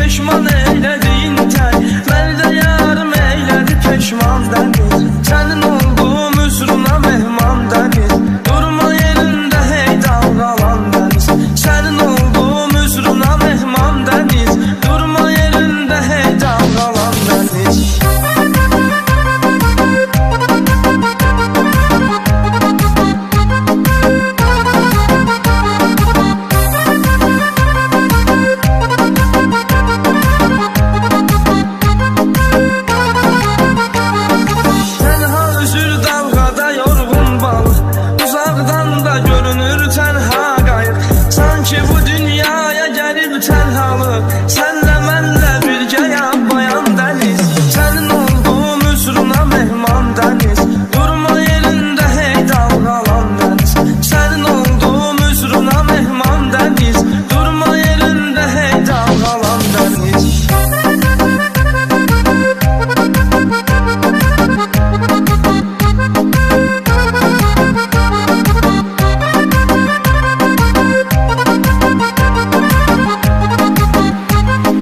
peşman eylədiyin tər. Mən də yarım eylədi peşman dənir. Sənin olduğum üzruna mehman dənir. Durma yerində hey dalğalan dəniz. Sənin olduğum üzruna mehman dənir. Durma yerində hey dalğalan dəniz. Görünür tənha qayıq, sanki bu dünyaya gəlib tənhalı.